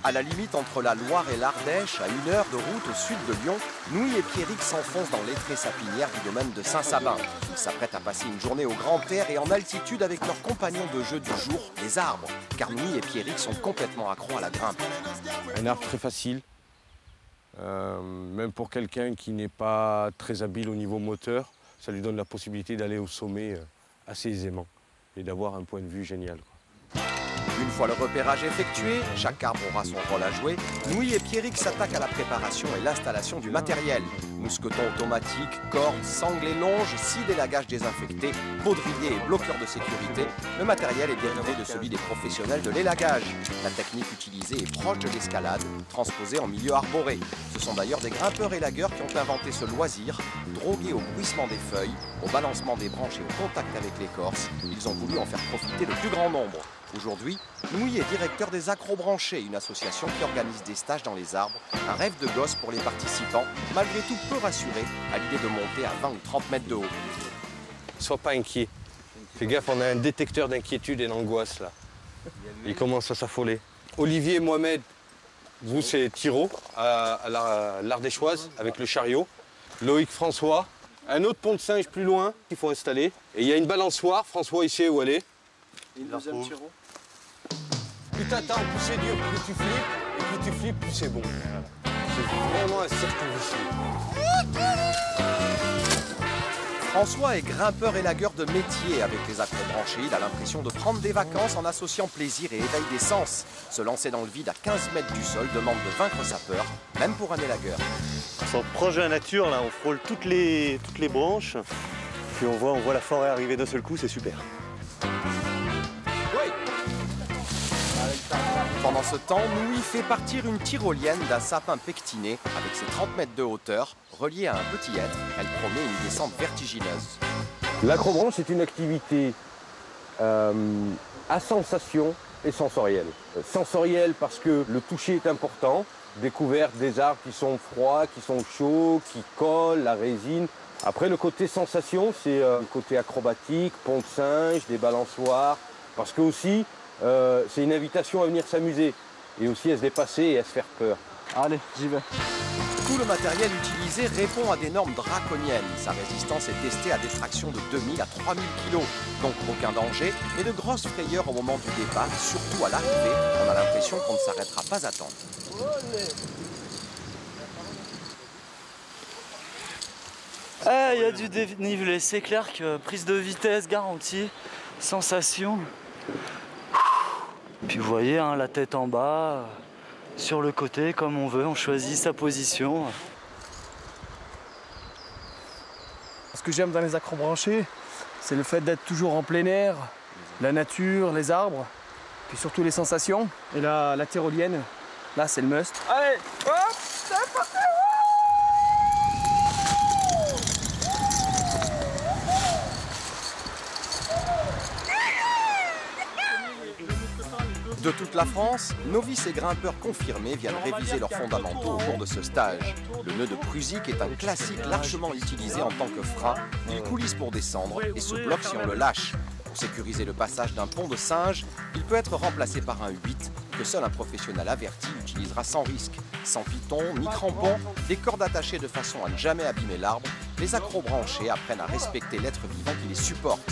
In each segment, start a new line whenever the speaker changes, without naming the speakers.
À la limite entre la Loire et l'Ardèche, à 1 heure de route au sud de Lyon, Nouy et Pierrick s'enfoncent dans l'étrée sapinière du domaine de Saint-Sabin. Ils s'apprêtent à passer une journée au grand air et en altitude avec leurs compagnons de jeu du jour, les arbres. Car Nouy et Pierrick sont complètement accros à la grimpe.
Un arbre très facile, même pour quelqu'un qui n'est pas très habile au niveau moteur, ça lui donne la possibilité d'aller au sommet assez aisément et d'avoir un point de vue génial, quoi.
Une fois le repérage effectué, chaque arbre aura son rôle à jouer. Nouy et Pierrick s'attaquent à la préparation et l'installation du matériel. Mousqueton automatique, cordes, sangles et longes, scie d'élagage désinfecté, baudrier et bloqueurs de sécurité. Le matériel est dérivé de celui des professionnels de l'élagage. La technique utilisée est proche de l'escalade, transposée en milieu arboré. Ce sont d'ailleurs des grimpeurs élagueurs qui ont inventé ce loisir. Drogués au bruissement des feuilles, au balancement des branches et au contact avec l'écorce, ils ont voulu en faire profiter le plus grand nombre. Aujourd'hui, Nouy est directeur des Acrobranchés, une association qui organise des stages dans les arbres, un rêve de gosse pour les participants, malgré tout peu rassurés à l'idée de monter à 20 ou 30 mètres de haut.
Sois pas inquiet. Fais gaffe, on a un détecteur d'inquiétude et d'angoisse là. Il commence à s'affoler. Olivier et Mohamed, vous c'est Thiraud à l'Ardéchoise avec le chariot. Loïc François, un autre pont de singe plus loin qu'il faut installer. Et il y a une balançoire, François il sait où elle est.
Et une deuxième Thiraud.
Plus t'attends, plus c'est dur, plus tu flippes, et plus tu flippes, plus c'est bon. C'est vraiment un cercle vicieux.
François est grimpeur élagueur de métier avec les Acrobranchés. Il a l'impression de prendre des vacances en associant plaisir et éveil des sens. Se lancer dans le vide à 15 mètres du sol demande de vaincre sa peur, même pour un élagueur.
On sent proche de la nature, là, on frôle toutes les branches. Puis on voit la forêt arriver d'un seul coup, c'est super.
Pendant ce temps, Nouy fait partir une tyrolienne d'un sapin pectiné avec ses 30 mètres de hauteur. Reliée à un petit être, elle promet une descente vertigineuse.
L'acrobranche est une activité à sensation et sensorielle. Sensorielle parce que le toucher est important. Découverte des arbres qui sont froids, qui sont chauds, qui collent, la résine. Après, le côté sensation, c'est le côté acrobatique, pont de singe, des balançoires. Parce que aussi, c'est une invitation à venir s'amuser et aussi à se dépasser et à se faire peur.
Allez, j'y vais.
Tout le matériel utilisé répond à des normes draconiennes. Sa résistance est testée à des tractions de 2000 à 3000 kg. Donc aucun danger et de grosses frayeurs au moment du départ. Surtout à l'arrivée, on a l'impression qu'on ne s'arrêtera pas à temps.
Il y a du dénivelé, c'est clair que prise de vitesse garantie, sensation. Puis vous voyez, hein, la tête en bas, sur le côté, comme on veut, on choisit sa position.
Ce que j'aime dans les acrobranchés, c'est le fait d'être toujours en plein air, la nature, les arbres, puis surtout les sensations. Et là, la tyrolienne, là c'est le must. Allez, hop, c'est parti!
De toute la France, novices et grimpeurs confirmés viennent réviser leurs fondamentaux au cours de ce stage. Le nœud de Prusic est un classique largement utilisé en tant que frein. Il coulisse pour descendre et se bloque si on le lâche. Pour sécuriser le passage d'un pont de singe, il peut être remplacé par un 8 que seul un professionnel averti utilisera sans risque. Sans piton ni crampons, des cordes attachées de façon à ne jamais abîmer l'arbre, les acrobranchés apprennent à respecter l'être vivant qui les supporte.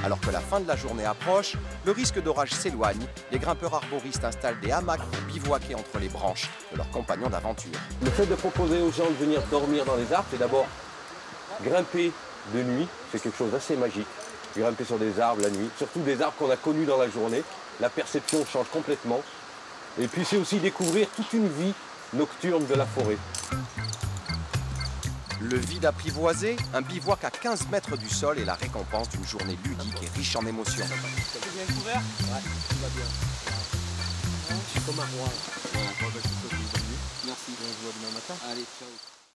Alors que la fin de la journée approche, le risque d'orage s'éloigne, les grimpeurs arboristes installent des hamacs pour bivouaquer entre les branches de leurs compagnons d'aventure.
Le fait de proposer aux gens de venir dormir dans les arbres, c'est d'abord grimper de nuit, c'est quelque chose d'assez magique. Grimper sur des arbres la nuit, surtout des arbres qu'on a connus dans la journée, la perception change complètement. Et puis c'est aussi découvrir toute une vie nocturne de la forêt.
Le vide apprivoisé, un bivouac à 15 mètres du sol est la récompense d'une journée ludique et riche en émotions.
T'as bien couvert? Ouais, tout va bien. Je suis comme un roi.
Merci. On se voit demain matin. Allez, ciao.